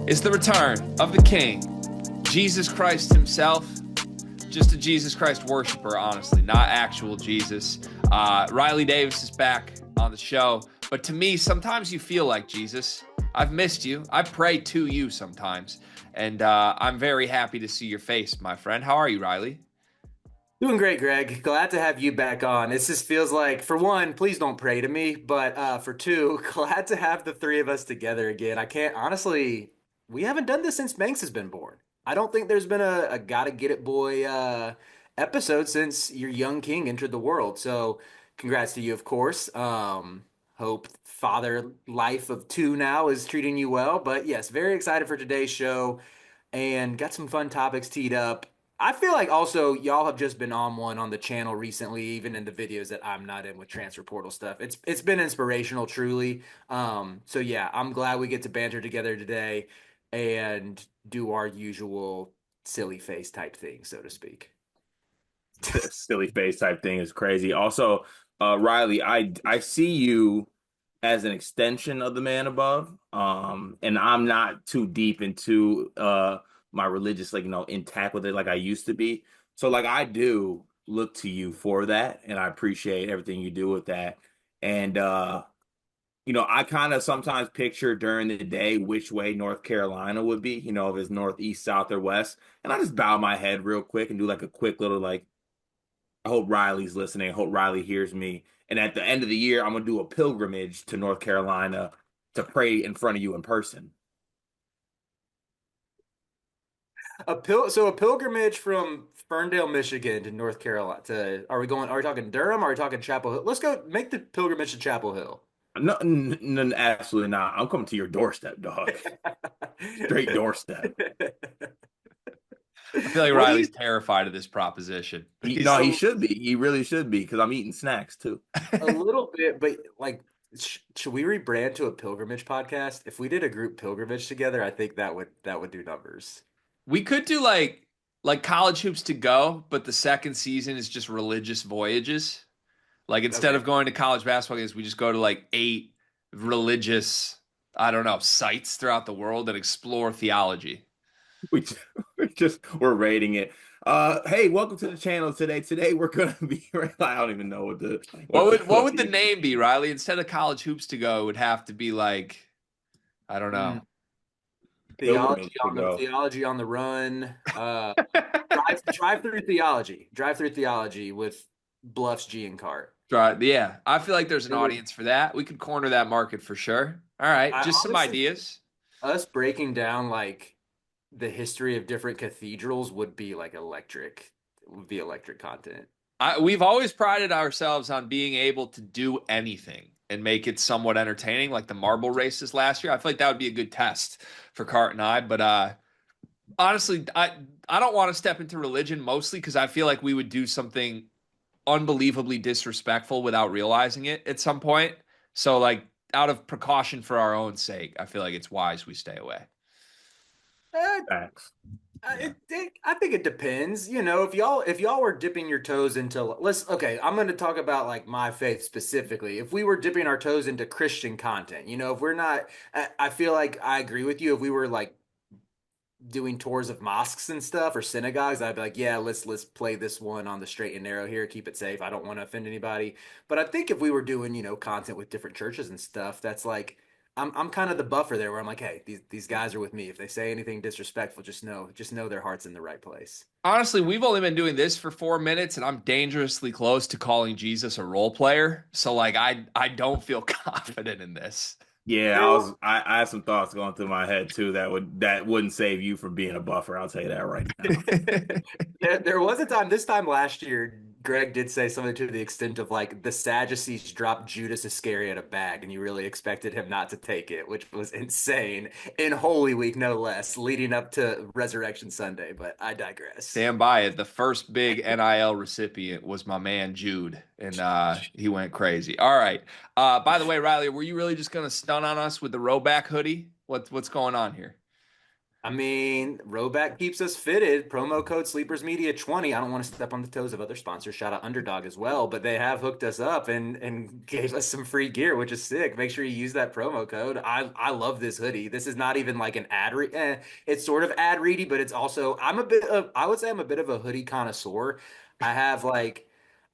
It's the return of the King, Jesus Christ himself. Just a Jesus Christ worshiper, honestly, not actual Jesus. Riley Davis is back on the show. But to me, sometimes you feel like Jesus. I've missed you. I pray to you sometimes. And I'm very happy to see your face, my friend. How are you, Riley? Doing great, Greg. Glad to have you back on. This just feels like, for one, please don't pray to me, but for two, glad to have the three of us together again. I can't, honestly, we haven't done this since Banks has been born. I don't think there's been a Gotta Get It Boy episode since your young king entered the world. So congrats to you, of course. Hope father life of two now is treating you well. But yes, very excited for today's show and got some fun topics teed up. I feel like also y'all have just been on one on the channel recently, even in the videos that I'm not in with transfer portal stuff. It's been inspirational, truly. So yeah, I'm glad we get to banter together today and do our usual silly face type thing, so to speak. Silly face type thing is crazy. Also, Riley, I see you as an extension of the man above. And I'm not too deep into my religious, like, intact with it like I used to be. So like I do look to you for that, and I appreciate everything you do with that. And I kind of sometimes picture during the day which way North Carolina would be, if it's north, east, south, or west. And I just bow my head real quick and do like a quick little like, I hope Riley's listening. I hope Riley hears me. And at the end of the year, I'm gonna do a pilgrimage to North Carolina to pray in front of you in person. So a pilgrimage from Ferndale, Michigan to North Carolina are we talking Durham or are we talking Chapel Hill? Let's go make the pilgrimage to Chapel Hill. No, absolutely not. I'm coming to your doorstep, dog. Straight doorstep. I feel like What do Riley's you terrified of this proposition. No, he should be. He really should be, because I'm eating snacks too. a little bit, but like, should we rebrand to a pilgrimage podcast? If we did a group pilgrimage together, I think that would do numbers. We could do like college hoops to go, but the second season is just religious voyages. Like instead Okay. of going to college basketball games, we just go to like 8 religious, I don't know, sites throughout the world and explore theology. We we're rating it. Hey, welcome to the channel today. Today we're gonna be. I don't even know What would the name be, Riley? Instead of college hoops to go, it would have to be like, I don't know. Theology Pilgrimage to on the go. theology on the run. Drive through theology with Bluffs G and Cart. Right. Yeah. I feel like there's an It would- audience for that. We could corner that market for sure. All right. I Just some honestly, ideas. us breaking down like the history of different cathedrals would be electric content. We've always prided ourselves on being able to do anything and make it somewhat entertaining, like the marble races last year. I feel like that would be a good test for Cart and I. But honestly, I don't want to step into religion mostly because I feel like we would do something unbelievably disrespectful without realizing it at some point. So, like, out of precaution for our own sake, I feel like it's wise we stay away. Uh, Facts. Yeah. I think it depends. If y'all were dipping your toes into okay, I'm going to talk about like my faith specifically. If we were dipping our toes into Christian content, if we're not, I feel like I agree with you. If we were like doing tours of mosques and stuff or synagogues, I'd be like, yeah, let's play this one on the straight and narrow here, keep it safe. I don't want to offend anybody. But I think if we were doing, content with different churches and stuff, that's like I'm kind of the buffer there where I'm like, hey, these guys are with me. If they say anything disrespectful, just know their heart's in the right place. Honestly, we've only been doing this for 4 minutes, and I'm dangerously close to calling Jesus a role player. So, like, I don't feel confident in this. Yeah, I had some thoughts going through my head too that wouldn't save you from being a buffer. I'll tell you that right now. There was a time, this time last year, Greg did say something to the extent of like the Sadducees dropped Judas Iscariot a bag and you really expected him not to take it, which was insane in Holy Week, no less, leading up to Resurrection Sunday. But I digress. Stand by it. The first big NIL recipient was my man Jude, and he went crazy. All right. By the way, Riley, were you really just gonna stun on us with the Roback hoodie? What's going on here? I mean, Roback keeps us fitted. Promo code Sleepers Media 20. I don't want to step on the toes of other sponsors. Shout out Underdog as well, but they have hooked us up and gave us some free gear, which is sick. Make sure you use that promo code. I love this hoodie. This is not even like an ad read. It's sort of ad ready, but it's also I would say I'm a bit of a hoodie connoisseur. I have like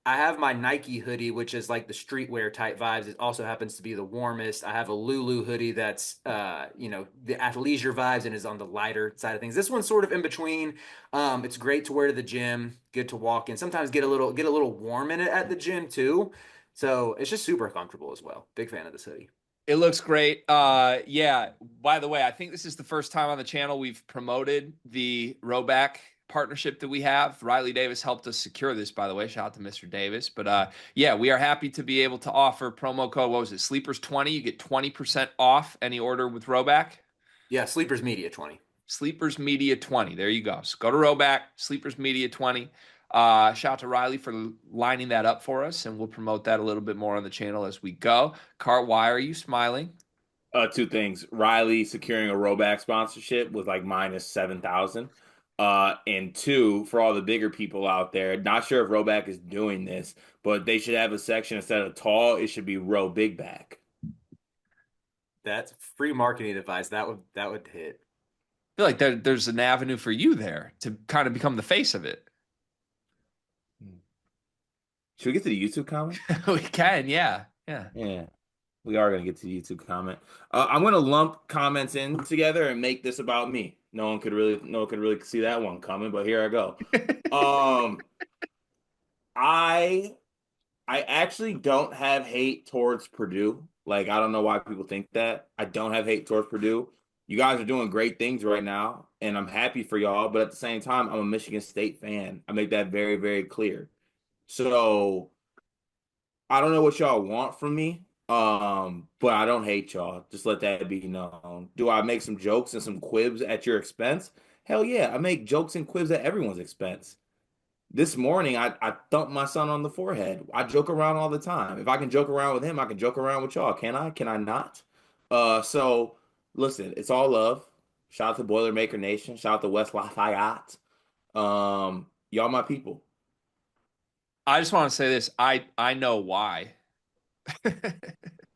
I have my Nike hoodie, which is like the streetwear type vibes. It also happens to be the warmest. I have a Lulu hoodie that's, the athleisure vibes and is on the lighter side of things. This one's sort of in between. It's great to wear to the gym, good to walk in. Sometimes get a little warm in it at the gym too. So it's just super comfortable as well. Big fan of this hoodie. It looks great. Yeah. By the way, I think this is the first time on the channel we've promoted the Roback partnership that we have. Riley Davis helped us secure this, by the way. Shout out to Mr. Davis. But yeah, we are happy to be able to offer promo code. What was it? Sleepers 20. You get 20% off any order with Roback. Yeah, Sleepers Media 20. Sleepers Media 20. There you go. So go to Roback, Sleepers Media 20. Shout out to Riley for lining that up for us, and we'll promote that a little bit more on the channel as we go. Cart, why are you smiling? Two things. Riley securing a Roback sponsorship was like minus 7,000. And two, for all the bigger people out there, not sure if Roback is doing this, but they should have a section instead of tall, it should be row big back. That's free marketing advice. That would hit. I feel like there's an avenue for you there to kind of become the face of it. Should we get to the YouTube comment? We can, yeah. Yeah. Yeah, we are going to get to the YouTube comment. I'm going to lump comments in together and make this about me. No one could really see that one coming, but here I go. Um, I actually don't have hate towards Purdue. Like, I don't know why people think that. I don't have hate towards Purdue. You guys are doing great things right now, and I'm happy for y'all. But at the same time, I'm a Michigan State fan. I make that very, very clear. So I don't know what y'all want from me. But I don't hate y'all. Just let that be known. Do I make some jokes and some quibs at your expense? Hell yeah, I make jokes and quibs at everyone's expense. This morning, I thumped my son on the forehead. I joke around all the time. If I can joke around with him, I can joke around with y'all. Can I? Can I not? So listen, it's all love. Shout out to Boilermaker Nation. Shout out to West Lafayette. Y'all my people. I just want to say this. I know why.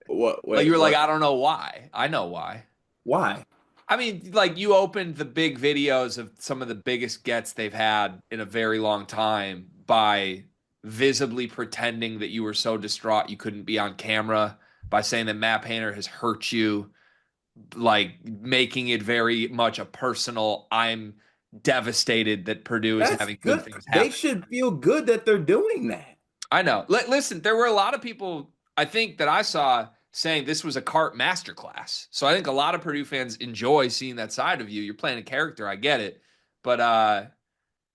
What? Like Wait, you were like, what? I don't know why. I know why. Why? I mean, like you opened the big videos of some of the biggest gets they've had in a very long time by visibly pretending that you were so distraught you couldn't be on camera, by saying that Matt Painter has hurt you, like making it very much a personal, I'm devastated that Purdue is That's having good good. things They happen. should feel good that they're doing that. I know. Listen, there were a lot of people I think that I saw saying this was a cart masterclass. So I think a lot of Purdue fans enjoy seeing that side of you. You're playing a character, I get it. But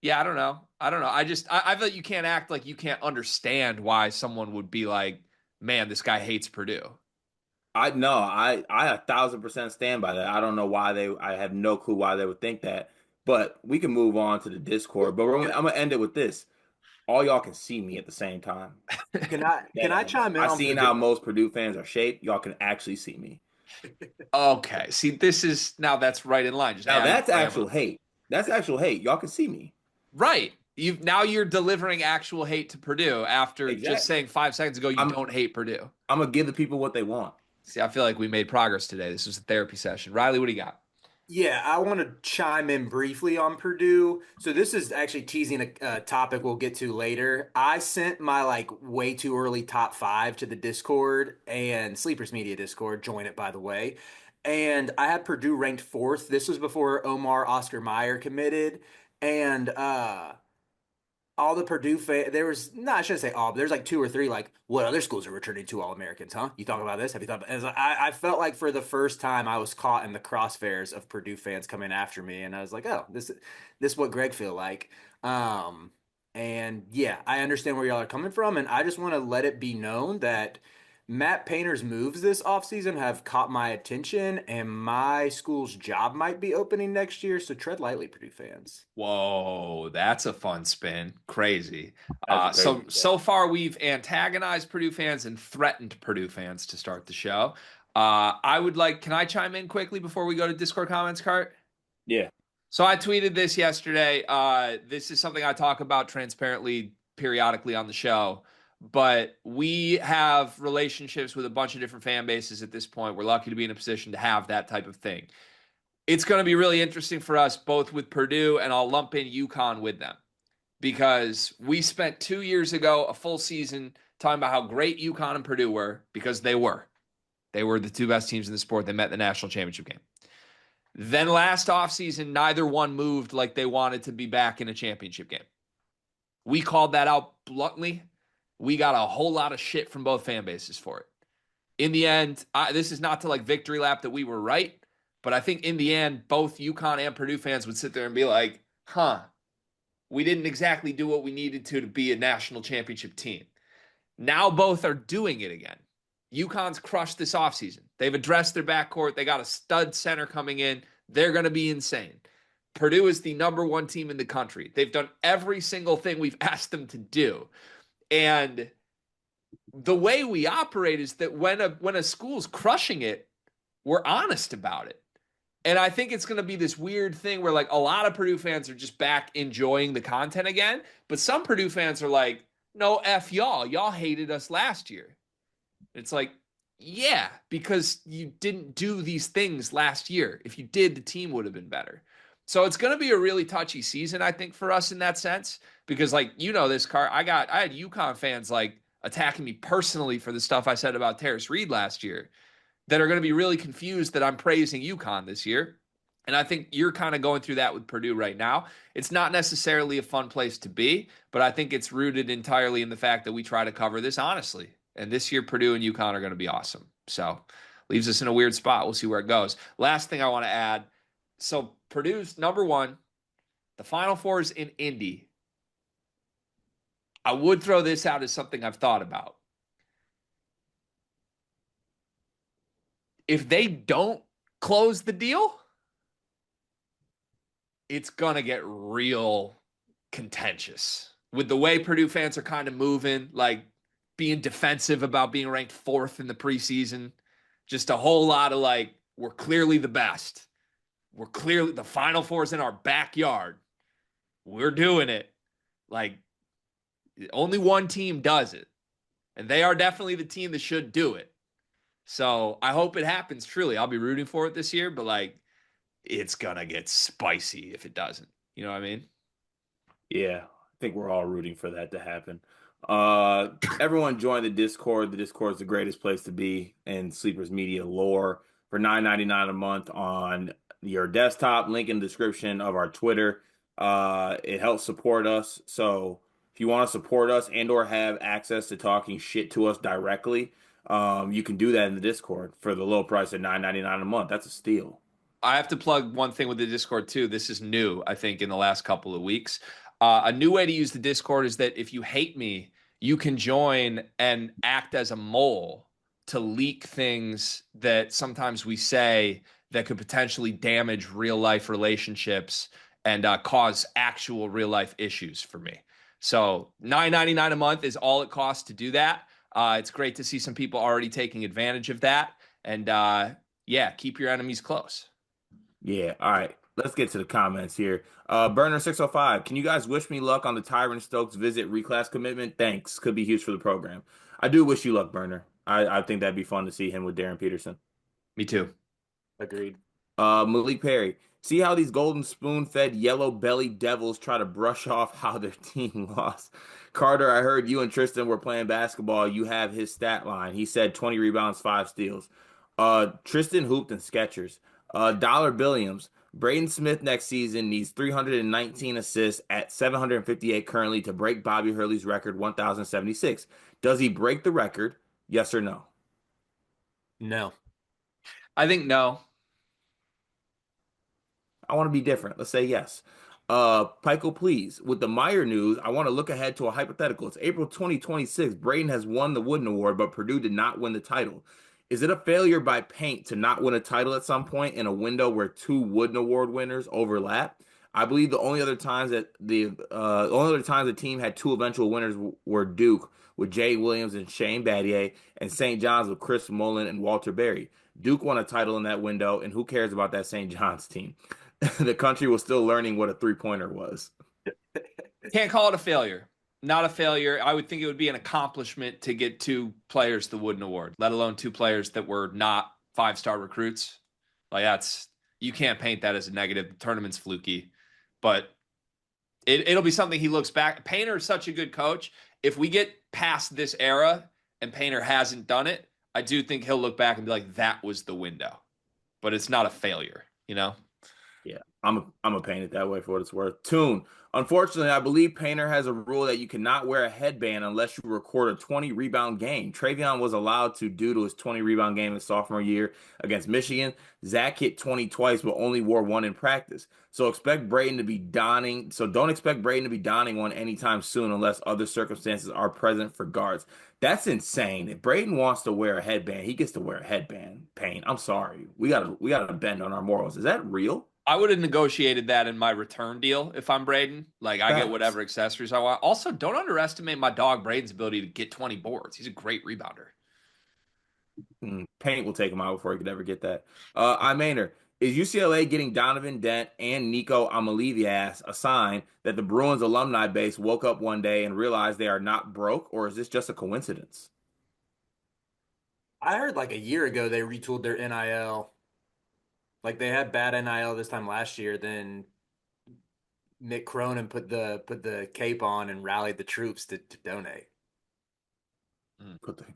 yeah, I don't know. I don't know. I feel like you can't act like you can't understand why someone would be like, man, this guy hates Purdue. I 1,000% stand by that. I don't know why I have no clue why they would think that. But we can move on to the Discord. But I'm gonna end it with this. All y'all can see me at the same time. Can I And chime in I on seen Purdue? how most Purdue fans are shaped. Y'all can actually see me. Okay. See, this is now that's right in line. Just Now adding that's parameter. actual hate. That's actual hate. Y'all can see me. Right. You're delivering actual hate to Purdue after just Exactly. saying 5 seconds ago you I'm don't hate Purdue. I'm gonna give the people what they want. See, I feel like we made progress today. This was a therapy session. Riley, what do you got? Yeah, I want to chime in briefly on Purdue. So this is actually teasing a topic we'll get to later. I sent my like way too early top five to the Discord and Sleepers Media Discord. Join it, by the way. And I had Purdue ranked fourth. This was before Omar Oscar Meyer committed, and all the Purdue there was no, I shouldn't say all, but there's like two or three like, what other schools are returning two All-Americans, huh? You talk about this? Have you thought about it? I felt like for the first time I was caught in the crosshairs of Purdue fans coming after me, and I was like, oh, this what Greg feel like. Um, and yeah, I understand where y'all are coming from, and I just want to let it be known that Matt Painter's moves this offseason have caught my attention, and my school's job might be opening next year, so tread lightly, Purdue fans. Whoa, that's a fun spin. Crazy. That's a So crazy so far we've antagonized Purdue fans and threatened Purdue fans to start the show. I would like, can I chime in quickly before we go to Discord comments, Cart? Yeah. So I tweeted this yesterday. This is something I talk about transparently periodically on the show, but we have relationships with a bunch of different fan bases at this point. We're lucky to be in a position to have that type of thing. It's going to be really interesting for us, both with Purdue, and I'll lump in UConn with them, because we spent 2 years ago a full season talking about how great UConn and Purdue were, because they were. They were the two best teams in the sport. They met in the national championship game. Then last offseason, neither one moved like they wanted to be back in a championship game. We called that out bluntly. We got a whole lot of shit from both fan bases for it. In the end, this is not to like victory lap that we were right, but I think in the end, both UConn and Purdue fans would sit there and be like, we didn't exactly do what we needed to be a national championship team. Now both are doing it again. UConn's crushed this offseason. They've addressed their backcourt. They got a stud center coming in. They're going to be insane. Purdue is the number one team in the country. They've done every single thing we've asked them to do. And the way we operate is that when a school's crushing it, we're honest about it. And I think it's going to be this weird thing where like a lot of Purdue fans are just back enjoying the content again. But some Purdue fans are like, no, F y'all. Y'all hated us last year. It's like, yeah, because you didn't do these things last year. If you did, the team would have been better. So it's going to be a really touchy season, I think, for us in that sense, because like, this car, I had UConn fans like attacking me personally for the stuff I said about Terrace Reed last year that are going to be really confused that I'm praising UConn this year. And I think you're kind of going through that with Purdue right now. It's not necessarily a fun place to be, but I think it's rooted entirely in the fact that we try to cover this honestly. And this year, Purdue and UConn are going to be awesome. So leaves us in a weird spot. We'll see where it goes. Last thing I want to add. So Purdue's number one. The Final Four is in Indy. I would throw this out as something I've thought about. If they don't close the deal, it's going to get real contentious. With the way Purdue fans are kind of moving, like being defensive about being ranked fourth in the preseason. Just a whole lot of like, we're clearly the best. We're clearly, the Final Four is in our backyard. We're doing it. Like, only one team does it. And they are definitely the team that should do it. So I hope it happens, truly. I'll be rooting for it this year, but like, it's going to get spicy if it doesn't. You know what I mean? Yeah, I think we're all rooting for that to happen. Everyone join the Discord. The Discord is the greatest place to be in Sleepers Media lore for $9.99 a month on your desktop. Link in the description of our Twitter. It helps support us. So if you want to support us and or have access to talking shit to us directly, you can do that in the Discord for the low price of $9.99 a month. That's a steal. I have to plug one thing with the Discord too. This is new, I think, in the last couple of weeks. A new way to use the Discord is that if you hate me, you can join and act as a mole to leak things that sometimes we say that could potentially damage real life relationships and cause actual real life issues for me. So $9.99 a month is all it costs to do that. It's great to see some people already taking advantage of that. And yeah, keep your enemies close. Yeah, all right. Let's get to the comments here. Burner605, can you guys wish me luck on the Tyron Stokes visit reclass commitment? Thanks. Could be huge for the program. I do wish you luck, Burner. I think that'd be fun to see him with Darren Peterson. Me too. Agreed. Malik Perry, see how these golden spoon-fed yellow-bellied devils try to brush off how their team lost. Carter, I heard you and Tristan were playing basketball. You have his stat line. He said 20 rebounds, 5 steals. Tristan hooped in Skechers. Dollar Billiams, Braden Smith next season needs 319 assists at 758 currently to break Bobby Hurley's record 1,076. Does he break the record? Yes or no? No. I think no. I want to be different. Let's say yes. Pico, please. With the Meyer news, I want to look ahead to a hypothetical. It's April 2026. Braden has won the Wooden Award, but Purdue did not win the title. Is it a failure by Paint to not win a title at some point in a window where two Wooden Award winners overlap? I believe the only other times that the team had two eventual winners were Duke with Jay Williams and Shane Battier, and St. John's with Chris Mullen and Walter Berry. Duke won a title in that window, and who cares about that St. John's team? the country was still learning what a three-pointer was. Can't call it a failure. Not a failure. I would think it would be an accomplishment to get two players the Wooden Award, let alone two players that were not five-star recruits. Like that's you can't paint that as a negative. The tournament's fluky, but it'll be something he looks back. Painter is such a good coach. If we get past this era and Painter hasn't done it, I do think he'll look back and be like, that was the window. But it's not a failure, you know? Yeah, I'm a paint it that way for what it's worth. Tune. Unfortunately, I believe Painter has a rule that you cannot wear a headband unless you record a 20 rebound game. Travion was allowed to due to his 20 rebound game his sophomore year against Michigan. Zach hit 20 twice, but only wore one in practice. So expect Brayden to be donning. So don't expect Brayden to be donning one anytime soon unless other circumstances are present for guards. That's insane. If Brayden wants to wear a headband, he gets to wear a headband. Pain. I'm sorry. We gotta bend on our morals. Is that real? I would have negotiated that in my return deal if I'm Braden. Like I get Facts. whatever accessories I want. Also, don't underestimate my dog Braden's ability to get 20 boards. He's a great rebounder. Paint will take him out before he could ever get that. I Maynard, is UCLA getting Donovan Dent and Nico Amalivias a sign that the Bruins alumni base woke up one day and realized they are not broke, or is this just a coincidence? I heard like a year ago they retooled their NIL. Like they had bad NIL this time last year. Then Mick Cronin put the cape on and rallied the troops to donate. Put the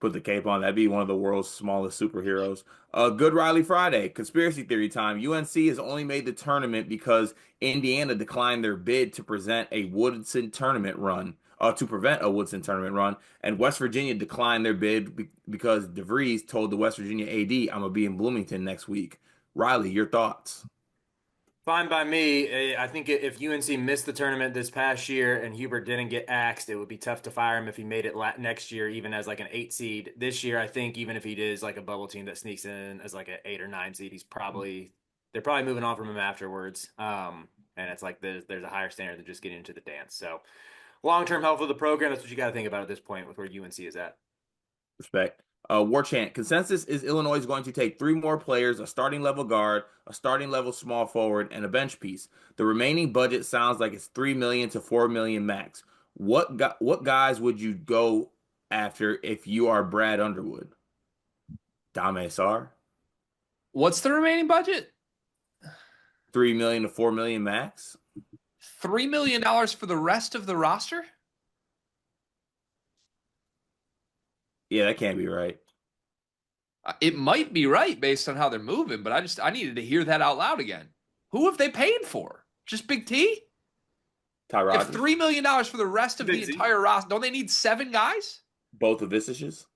put the cape on. That'd be one of the world's smallest superheroes. Good Riley Friday. Conspiracy theory time. UNC has only made the tournament because Indiana declined their bid to present a Woodson tournament run. To prevent a Woodson tournament run, and West Virginia declined their bid because DeVries told the West Virginia AD, "I'm gonna be in Bloomington next week." Riley, your thoughts? Fine by me. I think if UNC missed the tournament this past year and Hubert didn't get axed, it would be tough to fire him if he made it next year, even as like an 8 seed. This year, I think even if he is like a bubble team that sneaks in as like an 8 or 9 seed, they're probably moving on from him afterwards. And it's like there's a higher standard than just getting into the dance. So long term health of the program, that's what you got to think about at this point with where UNC is at. Respect. War Chant. Consensus is Illinois is going to take three more players, a starting level guard, a starting level small forward, and a bench piece. The remaining budget sounds like it's 3 million to 4 million max. What guys would you go after if you are Brad Underwood? Dame Sar? What's the remaining budget? 3 million to 4 million max? $3 million for the rest of the roster? Yeah, that can't be right. It might be right based on how they're moving, but I needed to hear that out loud again. Who have they paid for? Just Big T? Ty You have Rogers. $3 million for the rest of Big the T. entire roster. Don't they need 7 guys? Both of Visishes?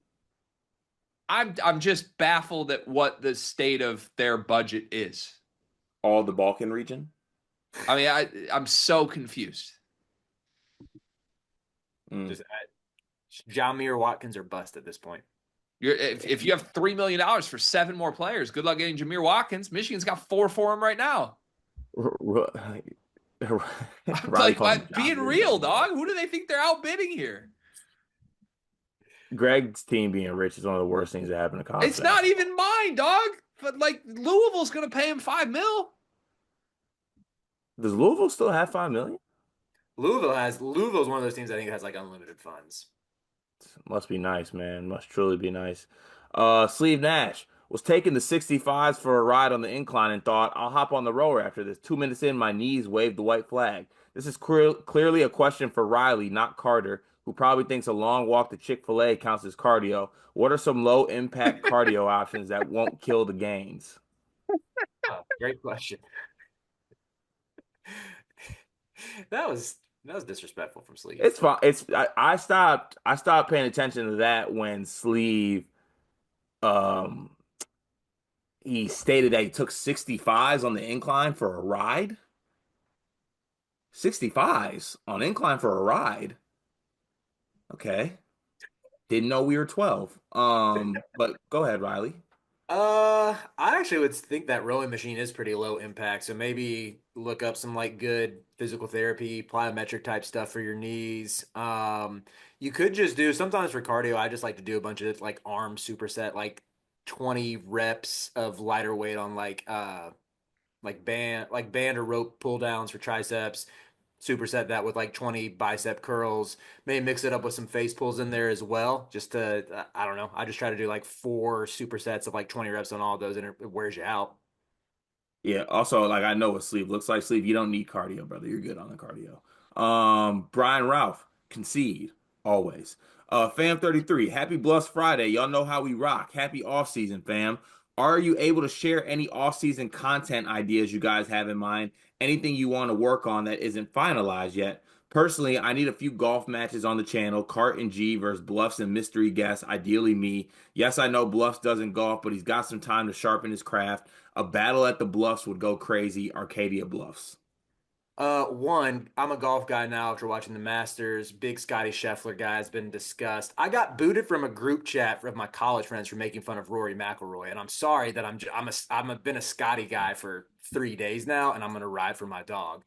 I'm just baffled at what the state of their budget is. All the Balkan region? I mean, I'm so confused. Just Jamir Watkins or bust at this point. If you have $3 million for 7 more players, good luck getting Jameer Watkins. Michigan's got 4 for him right now. I'm like, being real, dog. Who do they think they're outbidding here? Greg's team being rich is one of the worst things that happen to college. It's not even mine, dog. But like Louisville's gonna pay him $5 million. Does Louisville still have 5 million? Louisville's one of those teams I think has like unlimited funds. Must be nice, man. Must truly be nice. Sleeve Nash was taking the 65s for a ride on the incline and thought, I'll hop on the rower after this. 2 minutes in, my knees waved the white flag. This is clearly a question for Riley, not Carter, who probably thinks a long walk to Chick-fil-A counts as cardio. What are some low impact cardio options that won't kill the gains? Oh, great question. That was disrespectful from Sleeve. It's fine. I stopped paying attention to that when Sleeve um he stated that he took 65s on the incline for a ride. 65s on incline for a ride. Okay. Didn't know we were 12. But go ahead, Riley. I actually would think that rowing machine is pretty low impact. So maybe look up some like good physical therapy, plyometric type stuff for your knees. You could just do sometimes for cardio. I just like to do a bunch of like arm superset, like 20 reps of lighter weight on like like band or rope pull downs for triceps. Superset that with like 20 bicep curls. Maybe mix it up with some face pulls in there as well. Just to I don't know. I just try to do like 4 supersets of like 20 reps on all those, and it wears you out. Yeah. Also, like I know what sleep looks like. Sleep, you don't need cardio, brother. You're good on the cardio. Brian Ralph, concede always. Fam 33, happy Bluffs Friday. Y'all know how we rock. Happy off season, fam. Are you able to share any off season content ideas you guys have in mind? Anything you want to work on that isn't finalized yet? Personally, I need a few golf matches on the channel. Cart and G versus Bluffs and mystery guest, ideally me. Yes, I know Bluffs doesn't golf, but he's got some time to sharpen his craft. A battle at the Bluffs would go crazy. Arcadia Bluffs. One, I'm a golf guy now after watching the Masters. Big Scotty Scheffler guy has been discussed. I got booted from a group chat of my college friends for making fun of Rory McIlroy, and I'm sorry that been a Scotty guy for 3 days now, and I'm gonna ride for my dog.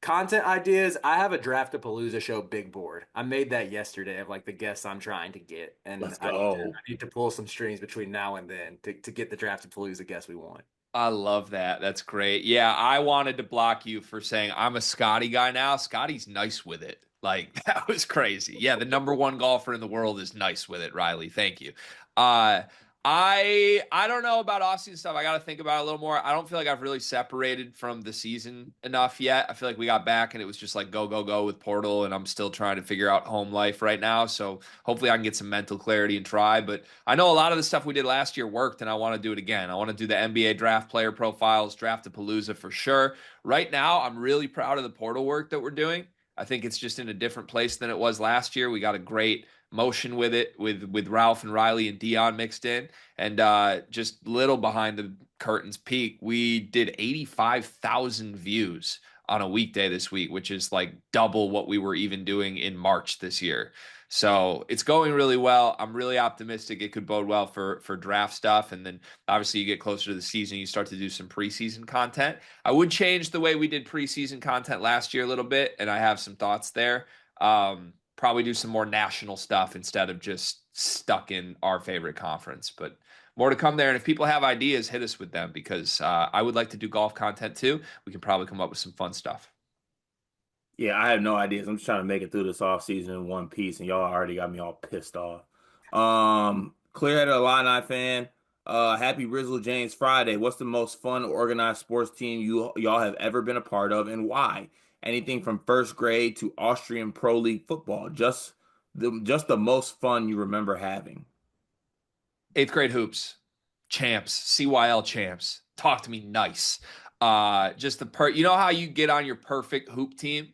Content ideas, I have a Draftapalooza show big board. I made that yesterday of like the guests I'm trying to get, and Let's go. I need to pull some strings between now and then to get the Draftapalooza guests we want. I love that. That's great. Yeah, I wanted to block you for saying I'm a Scotty guy now. Scotty's nice with it. Like that was crazy. Yeah, the number one golfer in the world is nice with it, Riley. Thank you. Uh I don't know about off-season stuff. I got to think about it a little more. I don't feel like I've really separated from the season enough yet. I feel like we got back and it was just like go go go with Portal, and I'm still trying to figure out home life right now. So hopefully I can get some mental clarity and try. But I know a lot of the stuff we did last year worked, and I want to do it again. I want to do the NBA draft player profiles, draft a Palooza for sure. Right now, I'm really proud of the portal work that we're doing. I think it's just in a different place than it was last year. We got a great motion with it, with Ralph and Riley and Dion mixed in, and just little behind the curtains peek. We did 85,000 views on a weekday this week, which is like double what we were even doing in March this year. So it's going really well. I'm really optimistic it could bode well for draft stuff. And then obviously you get closer to the season, you start to do some preseason content. I would change the way we did preseason content last year a little bit, and I have some thoughts there. Probably do some more national stuff instead of just stuck in our favorite conference. But more to come there. And if people have ideas, hit us with them because I would like to do golf content too. We can probably come up with some fun stuff. Yeah, I have no ideas. I'm just trying to make it through this off season in one piece, and y'all already got me all pissed off. Clear-headed Illini fan. Happy Rizzle James Friday. What's the most fun organized sports team y'all have ever been a part of, and why? Anything from first grade to Austrian Pro League football. Just the most fun you remember having. Eighth grade hoops, champs, CYL champs. Talk to me nice. Just you know how you get on your perfect hoop team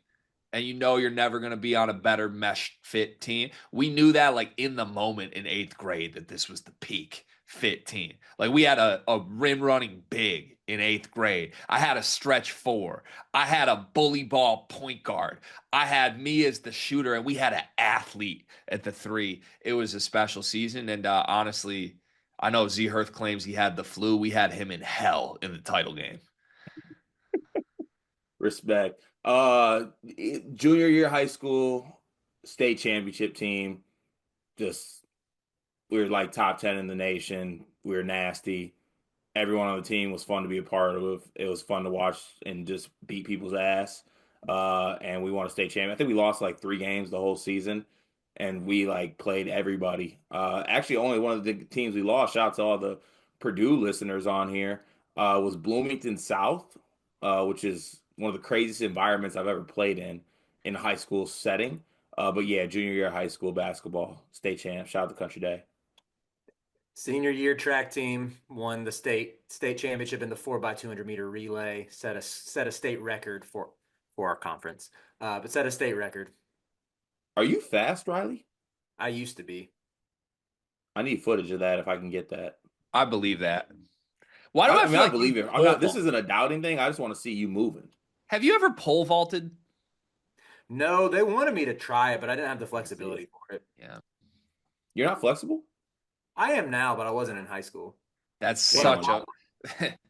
and you know you're never going to be on a better mesh fit team. We knew that like in the moment in eighth grade that this was the peak fit team. Like we had a rim running big in eighth grade. I had a stretch four. I had a bully ball point guard. I had me as the shooter, and we had an athlete at the three. It was a special season, and honestly, I know Z Hirth claims he had the flu. We had him in hell in the title game. Respect. Junior year high school state championship team. Just we were like top 10 in the nation. We were nasty. Everyone on the team was fun to be a part of. It was fun to watch and just beat people's ass. And we won a state champion. I think we lost like 3 games the whole season, and we like played everybody. Actually, only one of the teams we lost. Shout out to all the Purdue listeners on here. Was Bloomington South, which is one of the craziest environments I've ever played in a high school setting. But yeah, junior year high school basketball state champ. Shout out to Country Day. Senior year track team won the state championship in the 4x200 meter relay. Set a state record for our conference, but set a state record. Are you fast, Riley? I used to be. I need footage of that if I can get that. I believe that. Why do I mean, feel I like believe you it. I'm pole not. This vault? isn't a doubting thing. I just want to see you moving. Have you ever pole vaulted? No, they wanted me to try it, but I didn't have the I see flexibility it. for it. Yeah. You're not flexible? I am now, but I wasn't in high school. That's Damn. such a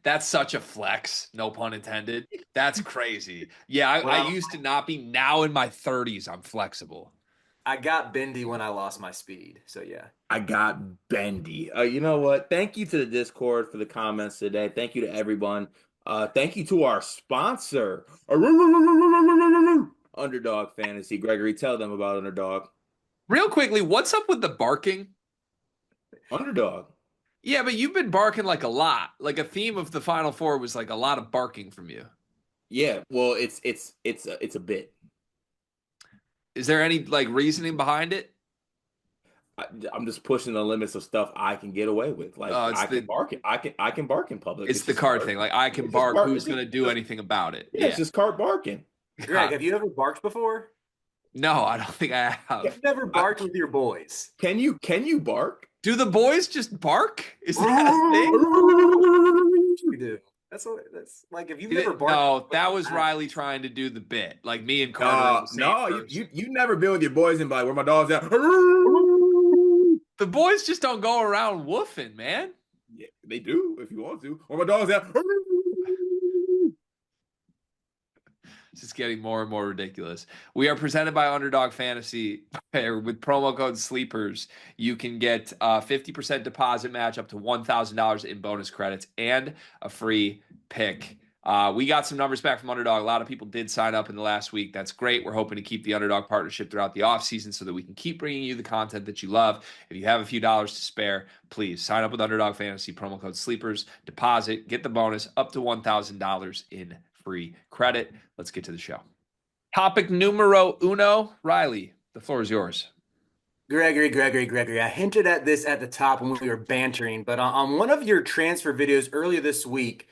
that's such a flex, no pun intended. That's crazy. Yeah, I Well, used to not be. Now in my 30s, I'm flexible. I got bendy when I lost my speed. So yeah. I got bendy. You know what? Thank you to the Discord for the comments today. Thank you to everyone Thank you to our sponsor, Underdog Fantasy. Gregory, tell them about Underdog. Real quickly, what's up with the barking? Underdog. Yeah, but you've been barking like a lot. Like a theme of the Final Four was like a lot of barking from you. Yeah, well, it's a bit. Is there any like reasoning behind it? I'm just pushing the limits of stuff I can get away with. Like Oh, I can bark it. I can bark in public. it's It's the just card card. thing. Like I can It's just bark. bark. Who's gonna do anything about it? Yeah, it's Yeah. just card barking. Greg, have you ever barked before? No, I don't think I have. You've never I, barked with your boys. can you bark? Do the boys just bark? Is that a thing? You do. That's like if you've never barked. No, that was Riley trying to do the bit. Like me and Carter are the same No, person. you never been with your boys and be like, where my dog's at? The boys just don't go around woofing, man. Yeah, they do if you want to. Where my dog's at? It's just getting more and more ridiculous. We are presented by Underdog Fantasy. With promo code SLEEPERS, you can get a 50% deposit match up to $1,000 in bonus credits and a free pick. We got some numbers back from Underdog. A lot of people did sign up in the last week. That's great. We're hoping to keep the Underdog partnership throughout the offseason so that we can keep bringing you the content that you love. If you have a few dollars to spare, please sign up with Underdog Fantasy, promo code SLEEPERS, deposit, get the bonus up to $1,000 in free credit. Let's get to the show. Topic numero uno. Riley, the floor is yours. Gregory. I hinted at this at the top when we were bantering, but on one of your transfer videos earlier this week,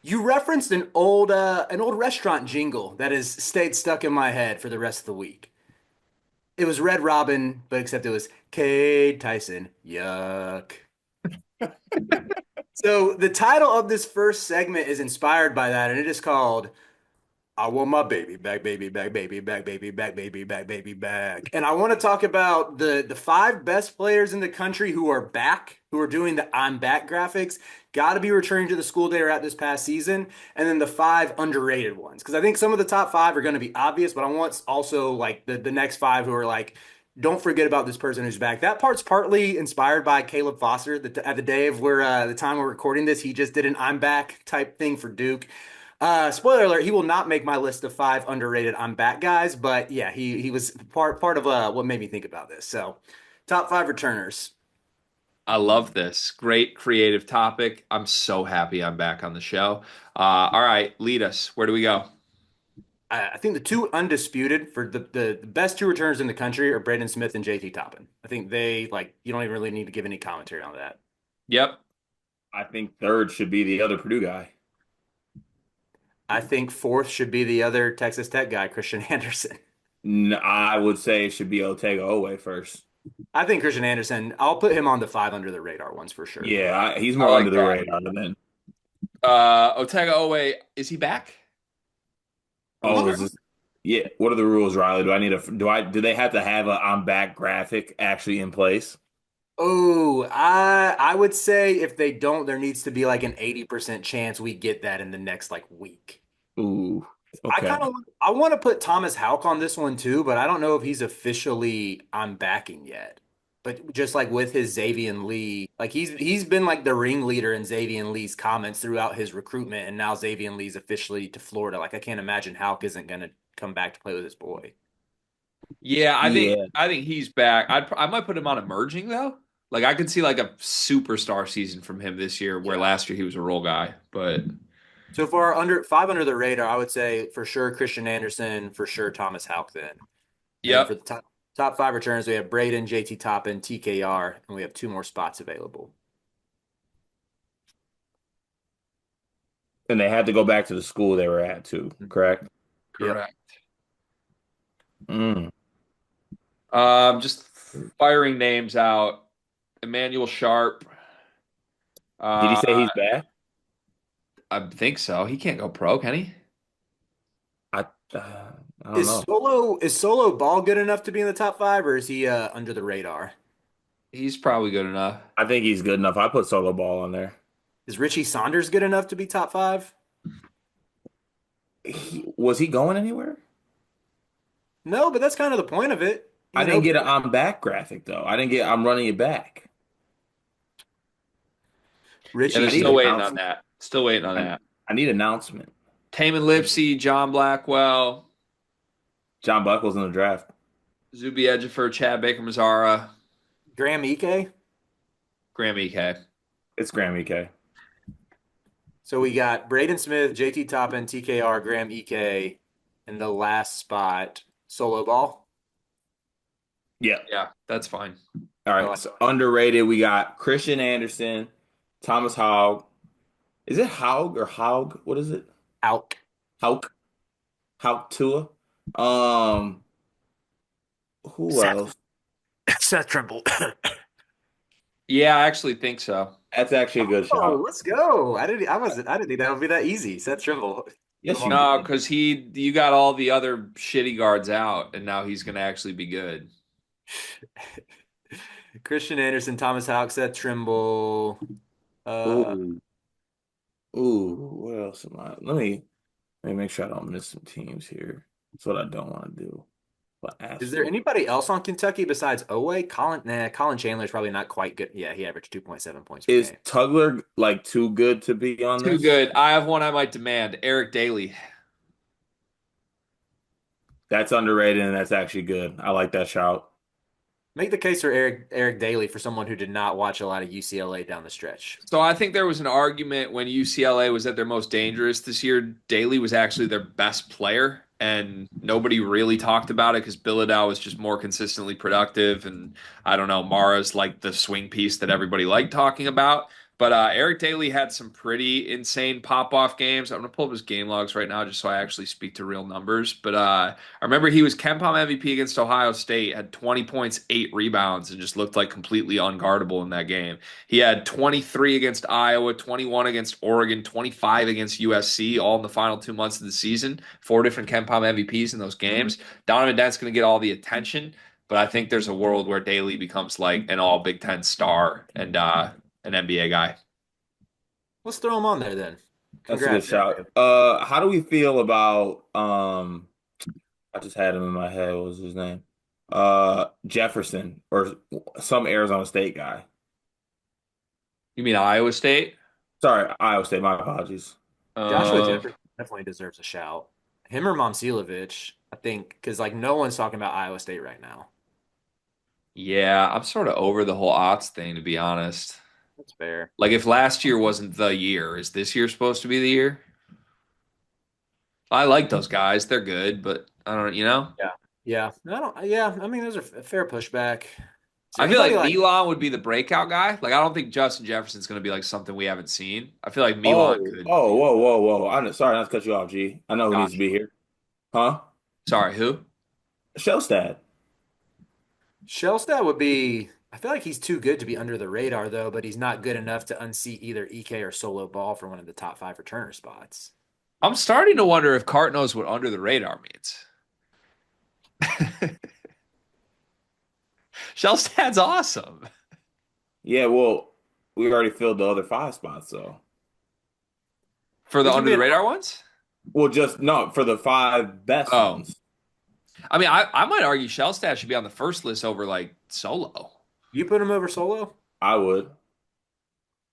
you referenced an old restaurant jingle that has stayed stuck in my head for the rest of the week. It was Red Robin, but except it was Cade Tyson. Yuck. So the title of this first segment is inspired by that, and it is called I want my baby back, baby back, baby back, baby back, baby back, baby back. And I want to talk about the five best players in the country who are back, who are doing the I'm back graphics, got to be returning to the school they were at this past season, and then the five underrated ones. Because I think some of the top five are going to be obvious, but I want also like the next five who are like, don't forget about this person who's back. That part's partly inspired by Caleb Foster. At the day of the time we're recording this, he just did an I'm back type thing for Duke. Spoiler alert, he will not make my list of five underrated I'm back guys, but yeah, he was part of what made me think about this. So, top five returners. I love this. Great creative topic. I'm so happy I'm back on the show. All right, lead us. Where do we go? I think the two undisputed for the best two returners in the country are Braden Smith and JT Toppin. I think they like you don't even really need to give any commentary on that. Yep. I think third should be the other Purdue guy. I think fourth should be the other Texas Tech guy, Christian Anderson. I would say it should be Otega Owe first. I think Christian Anderson, I'll put him on the five under the radar ones for sure. Yeah, he's I more like under the that. radar than. Otega Owe, is he back? Oh, is this, yeah. What are the rules, Riley? Do they have to have a I'm back graphic actually in place? Oh, I would say if they don't, there needs to be like an 80% chance we get that in the next like week. Ooh, I okay. kind of I want to put Thomas Houck on this one too, but I don't know if he's officially I'm backing yet. But just like with his Xavier Lee, like he's been like the ringleader in Xavier Lee's comments throughout his recruitment, and now Xavier Lee's officially to Florida. Like I can't imagine Houck isn't gonna come back to play with his boy. Yeah, Yeah, I think he's back. I might put him on emerging though. Like I could see like a superstar season from him this year, where Yeah. last year he was a role guy. But So for our under the radar, I would say for sure Christian Anderson, for sure Thomas Houck then. And then for yep. the top five returners, we have Braden, JT Toppin, TKR, and we have two more spots available. and they had to go back to the school they were at too. Correct. Yep. Correct. Mm. Just firing names out. Emmanuel Sharp. Did he Uh, say he's back? I think so. He can't go pro, can he? I uh, I don't know. Is Solo Ball good enough to be in the top five, or is he under the radar? He's probably good enough. I think he's good enough. I put Solo Ball on there. Is Richie Saunders good enough to be top five? Was he going anywhere? No, but that's kind of the point of it. I didn't get an I'm back graphic though. I didn't get I'm running it back. Yeah, they're Richie. still waiting bounce. on that. Still waiting on I, that. I need announcement. Taman Lipsey, John Blackwell, John Buckles in the draft. Zuby Ejiofor, Chad Baker Mazara, Graham Ike. Graham Ike. It's Graham EK. So we got Braden Smith, JT Toppin, TKR, Graham Ike, in the last spot. Solo ball. Yeah. Yeah, that's fine. All I right. like So underrated, we got Christian Anderson, Thomas Haug. Is it Haug or Haug? What is it? out. Haug. Haug Tua. Um, who Seth, else? Seth Trimble. Yeah, I actually think so. That's actually a good Oh, shout. let's go. I didn't think that would be that easy. Seth Trimble. Yes, Come you on. No, did. because you got all the other shitty guards out, and now he's going to actually be good. Christian Anderson, Thomas Houck, Seth Trimble. Uh, Ooh. Ooh, what else am I? Let me make sure I don't miss some teams here. That's what I don't want to do. But is there absolutely. anybody else on Kentucky besides Oweh? Colin Chandler's probably not quite good. Yeah, he averaged 2.7 points per Is game. Tugler like too good to be on Too this? good. I have one I might demand. Eric Daly. That's underrated and that's actually good. I like that shout. Make the case for Eric Daly for someone who did not watch a lot of UCLA down the stretch. So I think there was an argument when UCLA was at their most dangerous this year. Daly was actually their best player, and nobody really talked about it because Bilodeau was just more consistently productive. And I don't know, Mara's like the swing piece that everybody liked talking about. But Eric Daly had some pretty insane pop-off games. I'm gonna pull up his game logs right now just so I actually speak to real numbers. But I remember he was Ken Pom MVP against Ohio State, had 20 points, 8 rebounds, and just looked like completely unguardable in that game. He had 23 against Iowa, 21 against Oregon, 25 against USC, all in the final 2 months of the season. 4 different Ken Pom MVPs in those games. Donovan Dent's going to get all the attention, but I think there's a world where Daly becomes like an all Big Ten star and an NBA guy. Let's throw him on there then. That's a good Congrats. shout. How do we feel about I just had him in my head. What was his name? Jefferson or some Arizona State guy. You mean Iowa State? Sorry, Iowa State. My apologies. Joshua Uh, Jefferson definitely deserves a shout. Him or Momcilovic, I think, because like no one's talking about Iowa State right now. yeah, I'm sort of over the whole odds thing, to be honest. That's fair. Like, if last year wasn't the year, is this year supposed to be the year? I like those guys. They're good, but I don't, you know? Yeah. Yeah. I don't, yeah. I mean, those are a fair pushback. Is there I feel anybody like like, Milan would be the breakout guy. Like, I don't think Justin Jefferson's going to be like something we haven't seen. I feel like Milan Oh, could. oh, whoa, whoa, whoa. Sorry not to cut you off, G. I know who needs to Gosh, be here. Huh? sorry, who? Shellstad. Shellstat would be, I feel like he's too good to be under the radar though, but he's not good enough to unseat either EK or Solo Ball for one of the top 5 returner spots. I'm starting to wonder if Cart knows what under the radar means. Shellstad's awesome. Yeah, well, we already filled the other 5 spots, so. For the He can under be the an, radar ones? Well, just no for the 5 best Oh, ones. I mean, I might argue Shellstad should be on the first list over like Solo. you put him over Solo? I would.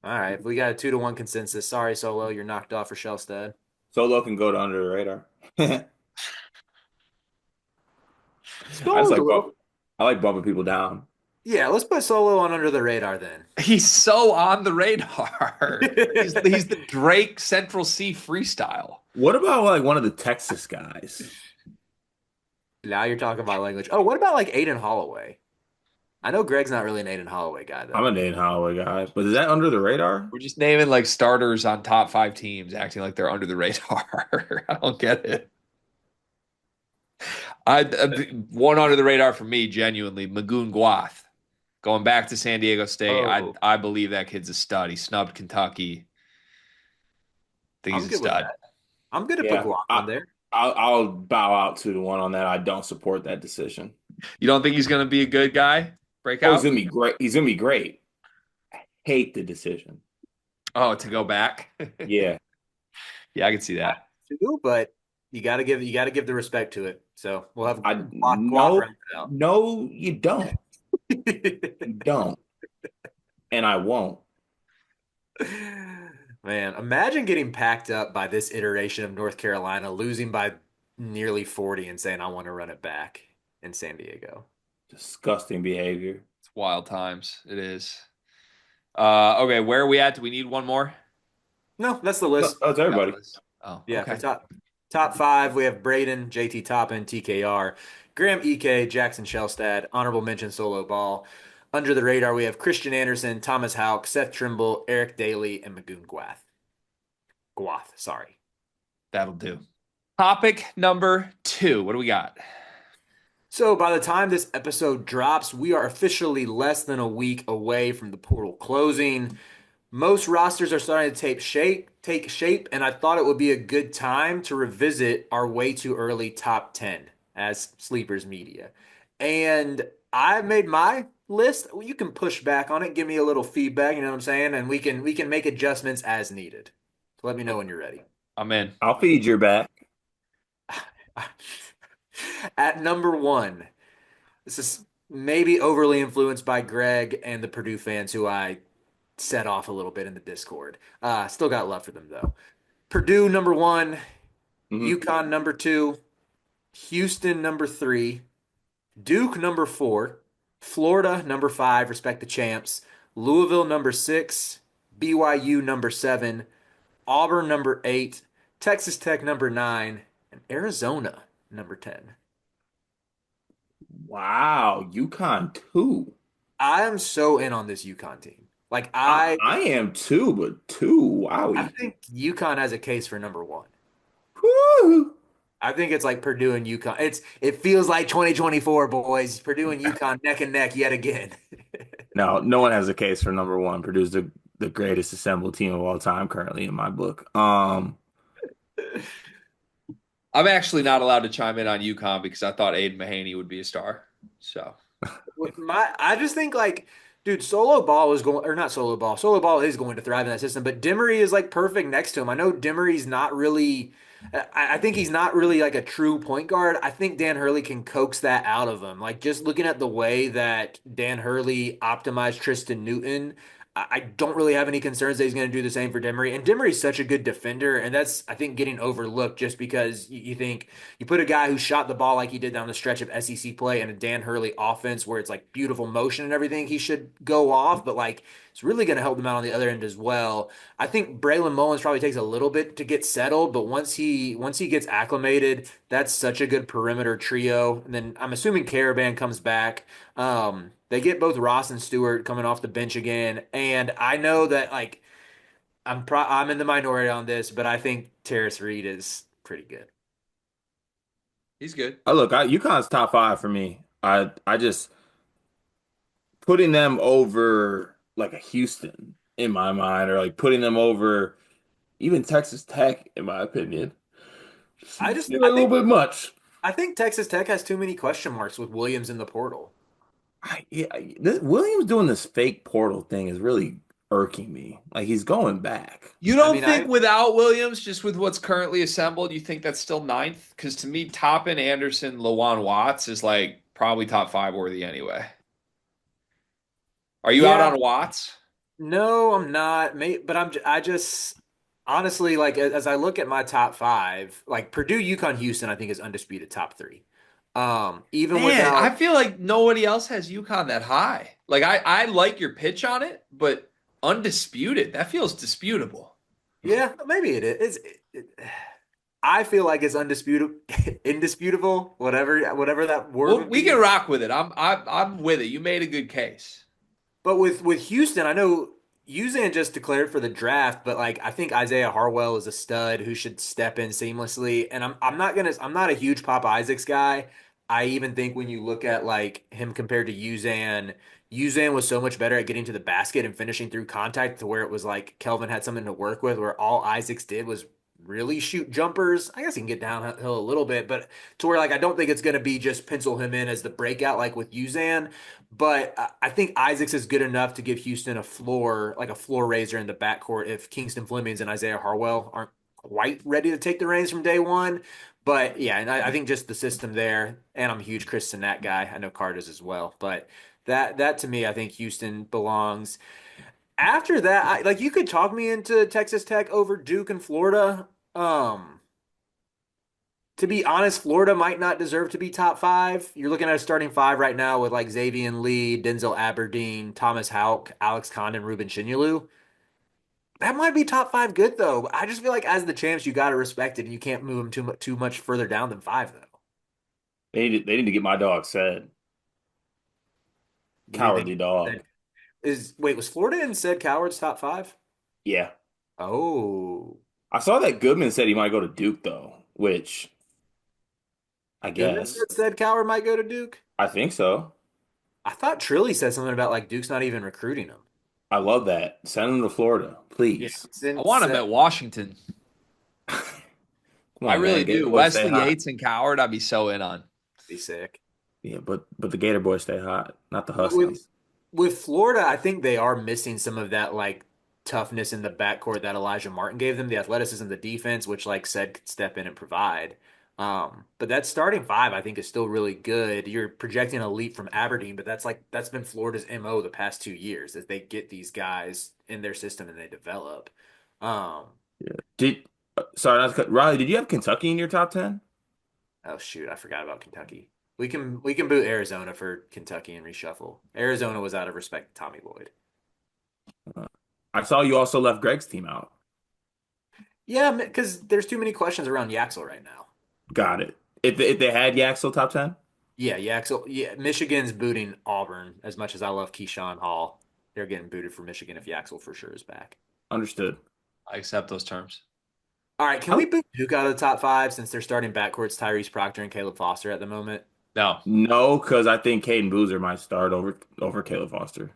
All right. We got a 2-1 consensus. Sorry, Solo. You're knocked off for Shellstad. Solo can go to under the radar. I just like Solo. I like bumping people down. Yeah, let's put Solo on under the radar then. He's so on the radar. He's the Drake Central C freestyle. What about like one of the Texas guys? Now you're talking about language. Oh, what about like Aiden Holloway? I know Greg's not really an Aiden Holloway guy I'm though. a Dane Holloway guy, but is that under the radar? We're just naming like starters on top 5 teams, acting like they're under the radar. I don't get it. One under the radar for me, genuinely, Magoon Guath. Going back to San Diego State, Oh, I believe that kid's a stud. He snubbed Kentucky. Think I'm he's a good with stud. that. I'm good to put Yeah, Guac on there. I'll bow out 2-1 on that. I don't support that decision. You don't think he's going to be a good guy? Oh, he's Breakout? gonna be great. He's gonna be great. Hate the decision. Oh, to go back? Yeah, Yeah, I can see that. Too, but you gotta give the respect to it. So we'll have I Guac no, round it out. no, you don't. You don't, and I won't. Man, imagine getting packed up by this iteration of North Carolina, losing by nearly 40 and saying, I want to run it back in San Diego. Disgusting behavior. It's wild times. It is. Okay, where are we at? Do we need one more? No, that's the No, list. that's We got the everybody. list. Oh, Yeah, for okay. top five, we have Braden, JT Toppin, TKR, Graham EK, Jackson Shellstad, honorable mention solo ball. Under the radar, we have Christian Anderson, Thomas Hauk, Seth Trimble, Eric Daly, and Magoon Gwath. Gwath, sorry. That'll do. Topic number 2. What do we got? So by the time this episode drops, we are officially less than a week away from the portal closing. Most rosters are starting to take shape, and I thought it would be a good time to revisit our way too early top 10 as sleepers media. And I made my list. You can push back on it, give me a little feedback, you know what I'm saying? And we can make adjustments as needed. So let me know when you're ready. I'm in. I'll feed your back. At number 1, this is maybe overly influenced by Greg and the Purdue fans who I set off a little bit in the Discord. Still got love for them though. Purdue number 1, Mhm. UConn number 2, Houston number 3, Duke number 4, Florida number 5, respect the champs, Louisville number 6, BYU number 7, Auburn number 8, Texas Tech number 9, and Arizona number 10. Wow, UConn too. I am so in on this UConn team. Like I am too, but two, I wowie. think UConn has a case for number 1. Woo! I think it's like Purdue and UConn. It feels like 2024, boys. Purdue and UConn neck and neck yet again. No, no one has a case for number one. Purdue's the greatest assembled team of all time currently in my book. I'm actually not allowed to chime in on UConn because I thought Aiden Mahaney would be a star. So I just think like, dude, solo ball is going or not solo ball. Solo ball is going to thrive in that system, but Dimmery is like perfect next to him. I know Dimmery's not really. I think he's not really like a true point guard. I think Dan Hurley can coax that out of him. Like just looking at the way that Dan Hurley optimized Tristan Newton, I don't really have any concerns that he's going to do the same for Dimmery. And Dimmery's such a good defender, and that's I think getting overlooked just because you think you put a guy who shot the ball like he did down the stretch of SEC play and a Dan Hurley offense where it's like beautiful motion and everything, he should go off, but like it's really going to help them out on the other end as well. I think Braylon Mullins probably takes a little bit to get settled, but once he gets acclimated, that's such a good perimeter trio. And then I'm assuming Caravan comes back. They get both Ross and Stewart coming off the bench again, and I know that like I'm in the minority on this, but I think Terrace Reed is pretty good. he's good. UConn's top five for me. I just putting them over like a Houston in my mind, or like putting them over even Texas Tech in my opinion. I Seems just a little bit much. I think Texas Tech has too many question marks with Williams in the portal. Williams doing this fake portal thing is really irking me. Like he's going back. You I don't mean, think without Williams, just with what's currently assembled, you think that's still ninth? Because to me, Toppin, Anderson, Lawan Watts is like probably top 5 worthy anyway. Are you out yeah, on Watts? no, I'm not. But I just honestly like as I look at my top five, like Purdue, UConn, Houston, I think is undisputed top three. Even Man, I without, feel like nobody else has UConn that high. Like I like your pitch on it, but undisputed, that feels disputable. yeah, maybe it is. I feel like it's undisputed, indisputable, whatever that word Well, would we can be. rock with it. I'm with it. You made a good case. But with Houston, I know Uzan just declared for the draft, but like I think Isaiah Harwell is a stud who should step in seamlessly. And I'm not a huge Pop Isaacs guy. I even think when you look at like him compared to Uzan was so much better at getting to the basket and finishing through contact to where it was like Kelvin had something to work with, where all Isaacs did was really shoot jumpers. I guess he can get downhill a little bit, but to where like I don't think it's going to be just pencil him in as the breakout like with Uzan. But I think Isaacs is good enough to give Houston a floor, like a floor raiser in the backcourt if Kingston Flemings and Isaiah Harwell aren't quite ready to take the reins from day one. But yeah, and I think just the system there, and I'm a huge Chris Sinnat guy. I know Card is as well. But that to me, I think Houston belongs. After that, like you could talk me into Texas Tech over Duke and Florida. To be honest, Florida might not deserve to be top five. You're looking at a starting five right now with like Xavier Lee, Denzel Aberdeen, Thomas Houck, Alex Condon, Ruben Shinyulu. That might be top five good though. I just feel like as the champs, you got to respect it, and you can't move them too much further down than five though. They need to get my dog said. You think Cowardly dog. wait, was Florida and said Coward's top five? Yeah. Oh, I saw that Goodman said he might go to Duke though, which I Goodman guess. said Coward might go to Duke. I think so. I thought Trilly said something about like Duke's not even recruiting him. I love that. Send him to Florida, Yeah, please. I want him at Washington. Come I on, really man. Gator do. boys stay Wesley hot. Yates and Coward, I'd be so in on. be sick. Yeah, but the Gator boys stay hot, not the With Huskies. with Florida, I think they are missing some of that like toughness in the backcourt that Elijah Martin gave them, the athleticism, the defense, which like said could step in and provide. But that starting five, I think, is still really good. You're projecting a leap from Aberdeen, but that's been Florida's MO the past 2 years, as they get these guys in their system and they develop. Um, Yeah. Sorry, not to cut, Riley, did you have Kentucky in your top 10? oh shoot, I forgot about Kentucky. We can boot Arizona for Kentucky and reshuffle. Arizona was out of respect to Tommy Lloyd. Uh, I saw you also left Greg's team out. Yeah, because there's too many questions around Yaxel right now. Got it. If they had Yaxel top 10? Yeah, Yaxel. Yeah, Michigan's booting Auburn. As much as I love Keyshawn Hall, they're getting booted for Michigan if Yaxel for sure is back. Understood. I accept those terms. All right, can we boot Duke out of the top five since they're starting backcourts Tyrese Proctor and Caleb Foster at the moment? No. No, because I think Caden Boozer might start over Caleb Foster.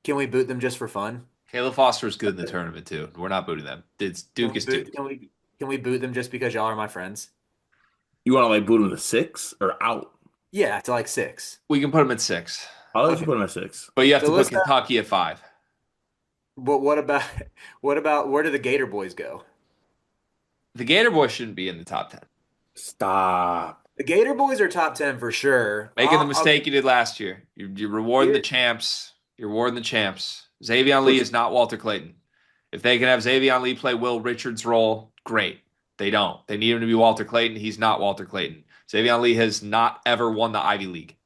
Can we boot them just for fun? Caleb Foster is good in the tournament too. We're not booting them. It's Can Duke we is boot? Duke. Can we boot them just because y'all are my friends? You want to like boot him to six or out? Yeah, to like six. We can put them at 6. I'll let Okay. you put him at six. But you have So to put let's. Kentucky at 5. But what about where do the Gator boys go? The Gator Boys shouldn't be in the top 10. Stop. The Gator boys are top 10 for sure. Making the mistake you did last year. You're rewarding the champs. You're rewarding the champs. Xavier Lee is not Walter Clayton. If they can have Xavier Lee play Will Richards' role, great. They don't. They need him to be Walter Clayton. He's not Walter Clayton. Xavier Lee has not ever won the Ivy League.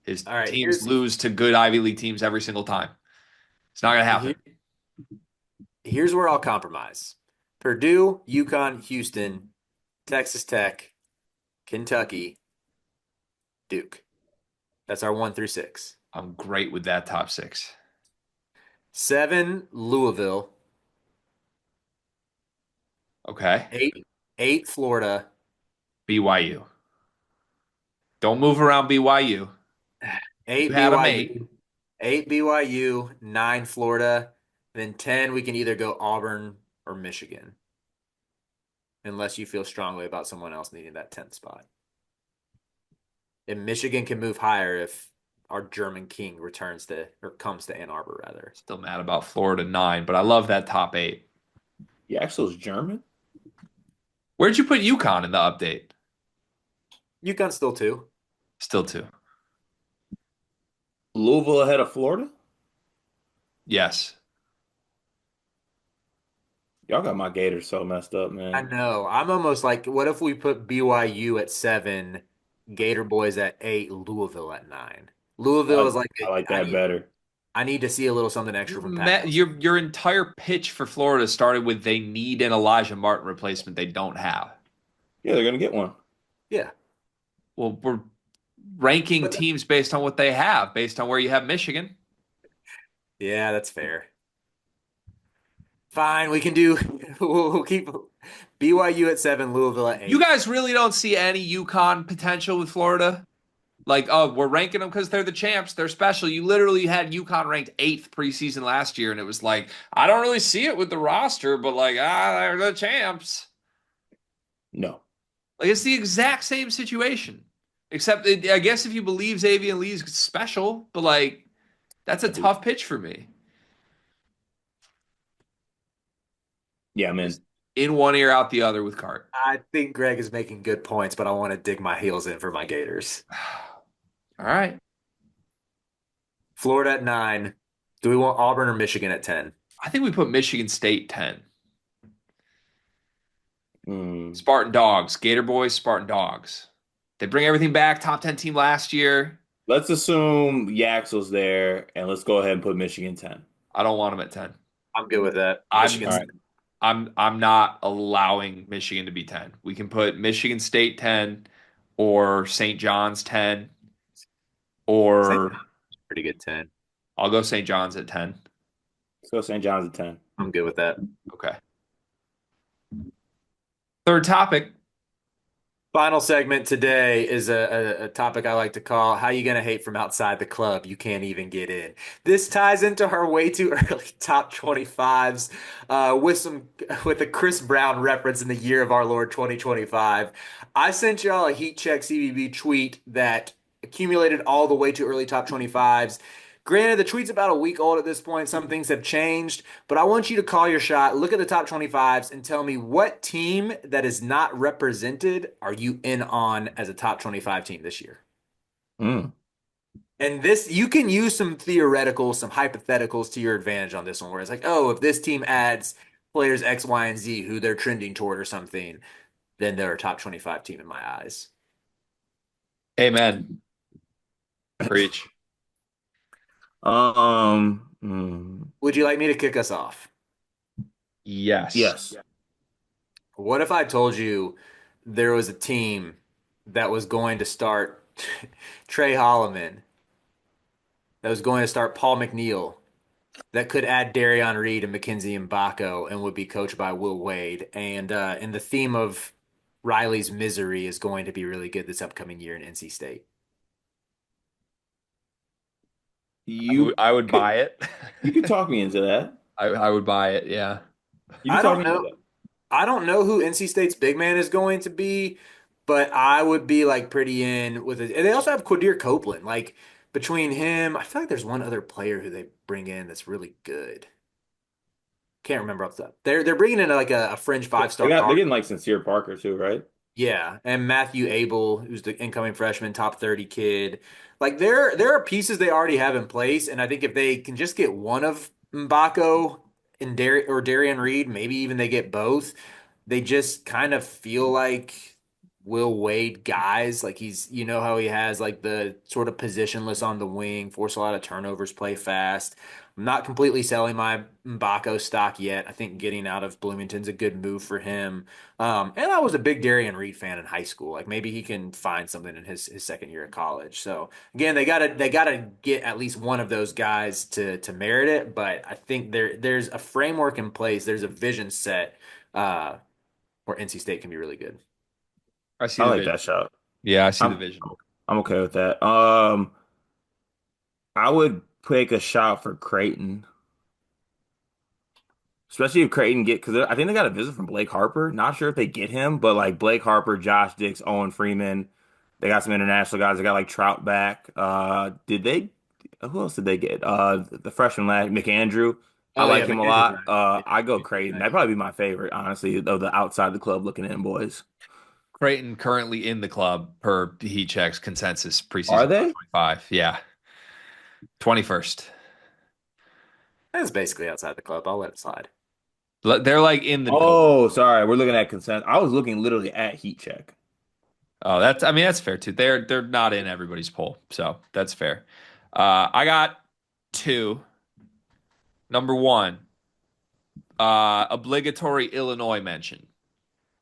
His All right, teams lose to good Ivy League teams every single time. It's not going to happen. Here's where I'll compromise. Purdue, UConn, Houston, Texas Tech, Kentucky, Duke. That's our 1 through 6. I'm great with that top 6. 7, Louisville. Okay. 8, Florida. BYU. Don't move around BYU. 8, You had them BYU. 8, BYU. 9, Florida. Then 10, we can either go Auburn or Michigan. Unless you feel strongly about someone else needing that 10th spot. And Michigan can move higher if our German king comes to Ann Arbor rather. Still mad about Florida 9, but I love that top 8. Yaxel's German? Where'd you put UConn in the update? UConn still 2. Still 2. Louisville ahead of Florida? Yes. Y'all got my Gators so messed up, man. I know. I'm almost like, what if we put BYU at 7, Gator Boys at 8, Louisville at 9? Louisville is like I like that better. I need to see a little something extra from Pat. Your entire pitch for Florida started with they need an Elijah Martin replacement they don't have. Yeah, they're gonna get one. Yeah. Well, we're ranking teams based on what they have, based on where you have Michigan. Yeah, that's fair. Fine, we can do. We'll keep BYU at 7, Louisville at 8. You guys really don't see any UConn potential with Florida? Like, oh, we're ranking them because they're the champs. They're special. You literally had UConn ranked 8th preseason last year, and it was like, I don't really see it with the roster, but like, they're the champs. No. Like, it's the exact same situation. Except, I guess if you believe Xavier Lee's special, but like, that's a tough pitch for me. Yeah, man. In one ear, out the other with Cart. I think Greg is making good points, but I want to dig my heels in for my Gators. All right. Florida at 9. Do we want Auburn or Michigan at 10? I think we put Michigan State 10. Hmm. Spartan Dogs, Gator Boys, Spartan Dogs. They bring everything back. Top 10 team last year. Let's assume Yaxel's there, and let's go ahead and put Michigan 10. I don't want them at 10. I'm good with that. I'm All Michigan's right. I'm not allowing Michigan to be 10. We can put Michigan State 10 or St. John's 10 or pretty good 10. I'll go St. John's at 10. Let's go St. John's at 10. I'm good with that. Okay. Third topic. Final segment today is a topic I like to call how you gonna hate from outside the club? You can't even get in. This ties into our way too early top 25s with a Chris Brown reference in the year of our Lord 2025. I sent y'all a heat check CBB tweet that accumulated all the way too early top 25s. Granted, the tweet's about a week old at this point. Some things have changed, but I want you to call your shot, look at the top 25s, and tell me what team that is not represented are you in on as a top 25 team this year? Mm. And this, you can use some theoreticals, some hypotheticals to your advantage on this one, where it's like, oh, if this team adds players X, Y, and Z who they're trending toward or something, then they're a top 25 team in my eyes. Amen. Preach. Would you like me to kick us off? Yes. Yes. What if I told you there was a team that was going to start Trey Holloman, that was going to start Paul McNeil, that could add Darion Reed and Mackenzie Mbako and would be coached by Will Wade. And the theme of Riley's misery is going to be really good this upcoming year in NC State. I would could, buy it. you could talk me into that. I would buy it, yeah. You I can talk don't me into know. that. I don't know who NC State's big man is going to be, but I would be like pretty in with it. And they also have Quadir Copeland. Like between him, I feel like there's one other player who they bring in that's really good. Can't remember off the top. They're bringing in like a fringe five-star They're guard. getting like Sincere Parker too, right? Yeah, and Matthew Abel, who's the incoming freshman, top 30 kid. Like there are pieces they already have in place, and I think if they can just get one of Mbako and Darian Reed, maybe even they get both, they just kind of feel like Will Wade guys. Like he's, you know how he has like the sort of positionless on the wing, force a lot of turnovers, play fast. I'm not completely selling my Mbako stock yet. I think getting out of Bloomington's a good move for him. And I was a big Darian Reed fan in high school. Like maybe he can find something in his second year of college. So again, they gotta get at least one of those guys to merit it. But I think there's a framework in place. There's a vision set where NC State can be really good. I see I the like vision. that shot. Yeah, I see the I'm vision. I'm okay with that. I would take a shot for Creighton, especially if Creighton get because I think they got a visit from Blake Harper. Not sure if they get him, but like Blake Harper, Josh Dix, Owen Freeman, they got some international guys. They got like Trout back. Did they? Who else did they get? The freshman lad, McAndrew. I Oh yeah, like him a McAndrew's lot. nice. I go Creighton. That'd probably be my favorite, honestly, of the outside the club looking in boys. Creighton currently in the club per Heat Checks consensus Are preseason they? 25. Yeah. 21st. That's basically outside the club. I'll let it slide. They're like in the door. Oh, sorry. We're looking at consent. I was looking literally at Heat Check. Oh, I mean that's fair too. They're not in everybody's poll, so that's fair. I got two. Number one, obligatory Illinois mention.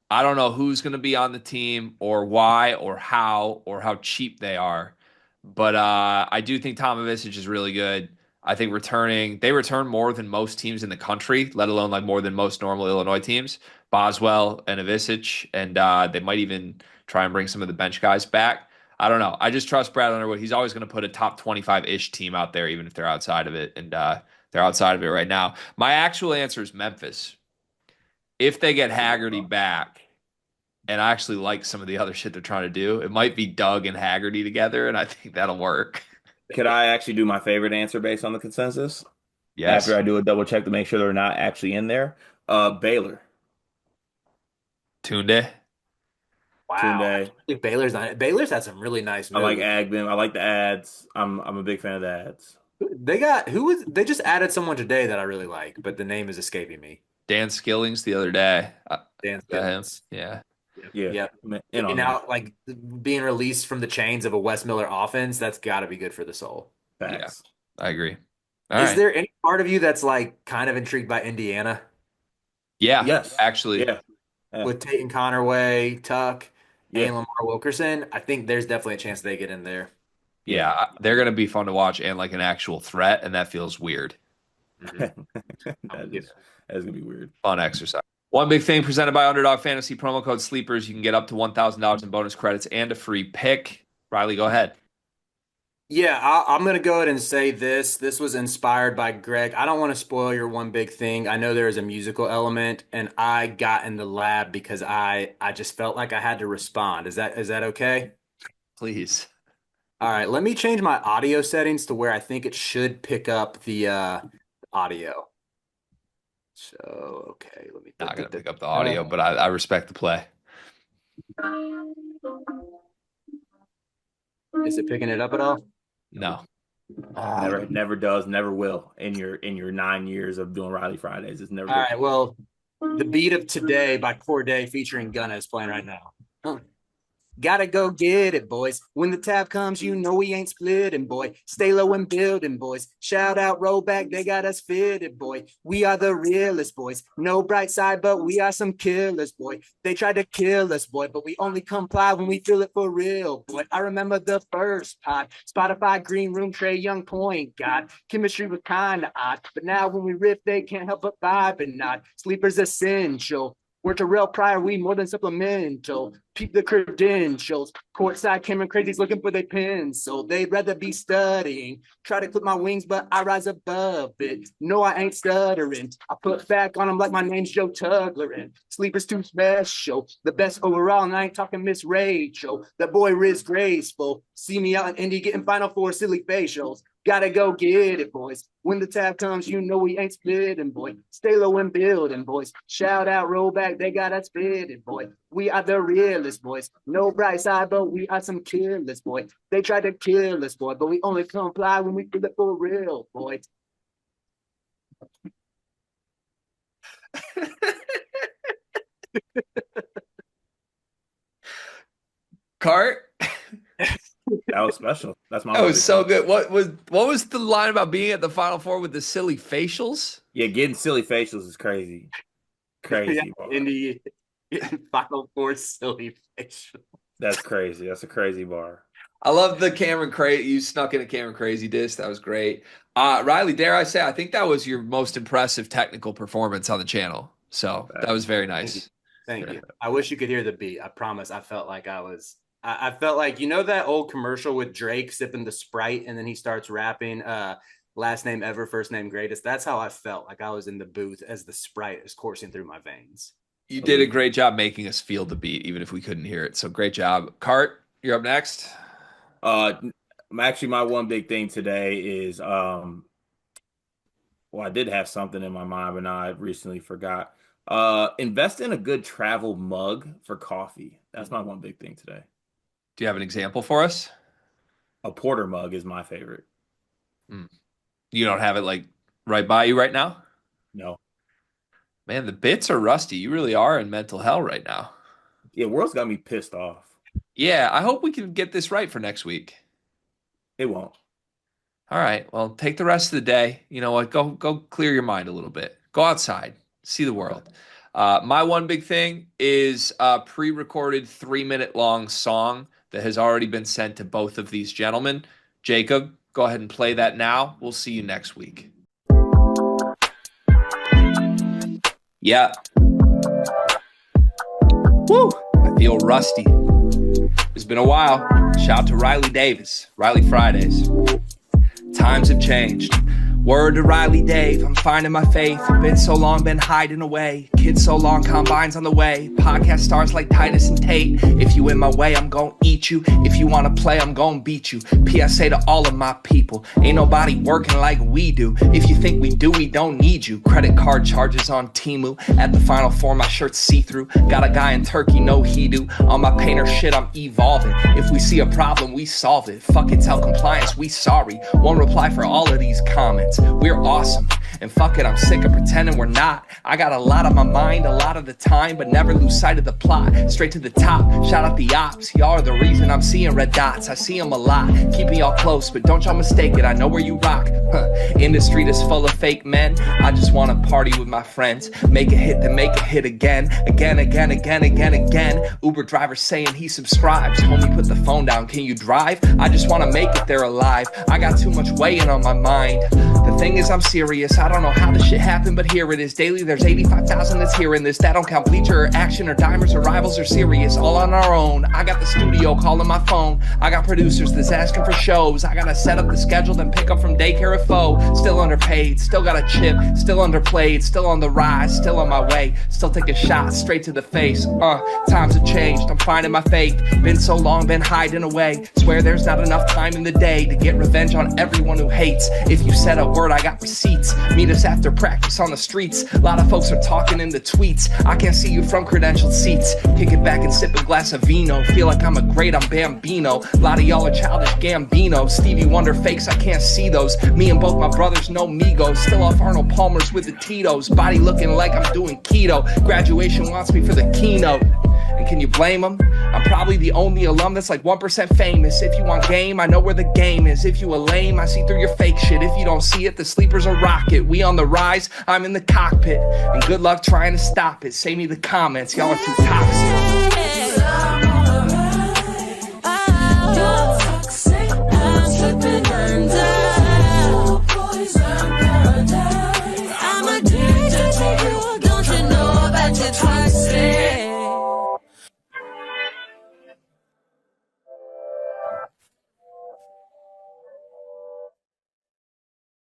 I don't know who's going to be on the team or why or how cheap they are, but I do think Tom Ivisic is really good. I think they return more than most teams in the country, let alone like more than most normal Illinois teams. Boswell and Ivisic, and they might even try and bring some of the bench guys back. I don't know. I just trust Brad Underwood. He's always going to put a top 25-ish team out there, even if they're outside of it, and they're outside of it right now. My actual answer is Memphis. If they get Haggerty back, and I actually like some of the other shit they're trying to do. It might be Doug and Haggerty together, and I think that'll work. Could I actually do my favorite answer based on the consensus? After Yes. I do a double check to make sure they're not actually in there. Baylor. Tunde. Wow. I Tunde. can't believe Baylor's not. Baylor's had some really nice I like moves. Agben. I like the ads. I'm a big fan of the ads. They just added someone today that I really like, but the name is escaping me. Dan Skillings the other day. Dan Got him. Skillins. Yeah. Yeah, Yep. in on And that. now, like being released from the chains of a Wes Miller offense, that's got to be good for the soul. Facts. I agree. All Is right. there any part of you that's like kind of intrigued by Indiana Yeah. Yes. Actually. Yeah. Yeah. with Tate and Connerway, Tuck, Yeah. and Lamar Wilkerson? I think there's definitely a chance they get in there. Yeah. They're going to be fun to watch and like an actual threat. And that feels weird. Mhm. That's gonna be weird. Fun exercise. One big thing presented by Underdog Fantasy promo code Sleepers. You can get up to $1,000 in bonus credits and a free pick. Riley, go ahead. Yeah, I'm going to go ahead and say this. This was inspired by Greg. I don't want to spoil your one big thing. I know there is a musical element, and I got in the lab because I just felt like I had to respond. Is that okay? Please. All right, let me change my audio settings to where I think it should pick up the audio. So, okay, let me. Not going to pick up the audio, but I respect the play. Is it picking it up at all? No. Never does, never will in your 9 years of doing Riley Fridays. It's never. All right, well, the beat of Today by Corday featuring Gunna is playing right now. Gotta go get it, boys. When the tab comes, you know we ain't splitting, boy. Stay low and building, boys. Shout out Roback, they got us fitted, boy. We are the realest, boys. No bright side, but we are some killers, boy. They tried to kill us, boy, but we only comply when we feel it for real, boy. I remember the first pod, Spotify Green Room, Trey Young point, God. Chemistry was kind of odd, but now when we riff, they can't help but vibe and nod. Sleepers essential. We're Terrell Pryor, we more than supplemental. Peep the credentials. Courtside Cameron Crazy's looking for their pins, so they'd rather be studying. Try to clip my wings, but I rise above it. No, I ain't stuttering. I put back on them like my name's Joe Tuglerin. Sleepers too special. The best overall, and I ain't talking Miss Rachel. That boy Riz graceful. See me out in Indy getting Final Four silly facials. Gotta go get it, boys. When the tab comes, you know we ain't splitting, boy. Stay low and building, boys. Shout out Roback, they got us fitted, boy. We are the realest, boys. No bright side, but we are some killers, boy. They tried to kill us, boy, but we only comply when we feel it for real, boy. Cart? That was special. That's my. That was so good. What was the line about being at the Final Four with the silly facials? Yeah, getting silly facials is crazy. Crazy. Yeah, Indy Final Four silly facial. That's crazy. That's a crazy bar. I love the Cameron Crazy. You snuck in a Cameron Crazy diss. That was great. Riley, dare I say, I think that was your most impressive technical performance on the channel. So that was very nice. Thank you. I wish you could hear the beat. I promise. I felt like I felt like, you know, that old commercial with Drake sipping the Sprite and then he starts rapping last name ever, first name greatest. That's how I felt. Like I was in the booth as the Sprite is coursing through my veins. You did a great job making us feel the beat, even if we couldn't hear it. So great job. Cart, you're up next. Actually, my one big thing today is well, I did have something in my mind, but now I recently forgot. Invest in a good travel mug for coffee. That's my one big thing today. Do you have an example for us? A porter mug is my favorite. You don't have it like right by you right now? No. Man, the bits are rusty. You really are in mental hell right now. Yeah, world's got me pissed off. Yeah, I hope we can get this right for next week. It won't. All right. Well, take the rest of the day. You know what? Go clear your mind a little bit. Go outside. See the world. My one big thing is a pre-recorded 3-minute long song that has already been sent to both of these gentlemen. Jacob, go ahead and play that now. We'll see you next week. Yeah. Woo! I feel rusty. It's been a while. Shout out to Riley Davis. Riley Fridays. Times have changed. Word to Riley Dave, I'm finding my faith. Been so long, been hiding away. kids so long, combines on the way. Podcast stars like Titus and Tate. If you in my way, I'm gon' eat you. If you wanna play, I'm gon' beat you. PSA to all of my people. Ain't nobody working like we do. If you think we do, we don't need you. Credit card charges on Temu. At the Final Four, my shirt's see-through. Got a guy in Turkey, no he do. On my painter shit, I'm evolving. If we see a problem, we solve it. Fuck it, tell compliance, we sorry. One reply for all of these comments. We're awesome. And fuck it, I'm sick of pretending we're not. I got a lot on my mind a lot of the time, but never lose sight of the plot. Straight to the top, shout out the ops. Y'all are the reason I'm seeing red dots. I see them a lot, keeping y'all close, but don't y'all mistake it. I know where you rock. Industry that's full of fake men. I just wanna party with my friends. Make a hit, then make a hit again. Again. Uber driver saying he subscribes. Homie, put the phone down, can you drive? I just wanna make it there alive. I got too much weighing on my mind. The thing is, I'm serious. I don't know how this shit happened, but here it is. Daily, there's 85,000 that's hearing this. That don't count Bleacher or Action or Dimers or Rivals or Sirius. All on our own. I got the studio calling my phone. I got producers that's asking for shows. I gotta set up the schedule, then pick up from daycare at foe. Still underpaid, still got a chip, still underplayed, still on the rise, still on my way, still taking shots straight to the face. Times have changed, I'm finding my faith. Been so long, been hiding away. Swear there's not enough time in the day to get revenge on everyone who hates. If you said a word, I got receipts. Meet us after practice on the streets. A lot of folks are talking in the tweets. I can't see you from credentialed seats. Kick it back and sip a glass of vino. Feel like I'm a great, I'm Bambino. A lot of y'all are childish Gambino. Stevie Wonder fakes, I can't see those. Me and both my brothers, no Migos. Still off Arnold Palmer's with the Tito's. Body looking like I'm doing keto. Graduation wants me for the keynote. And can you blame them? I'm probably the only alum that's like 1% famous. If you want game, I know where the game is. If you a lame, I see through your fake shit. If you don't see it, the sleeper's a rocket. We on the rise, I'm in the cockpit. And good luck trying to stop it. Save me the comments, y'all are too toxic.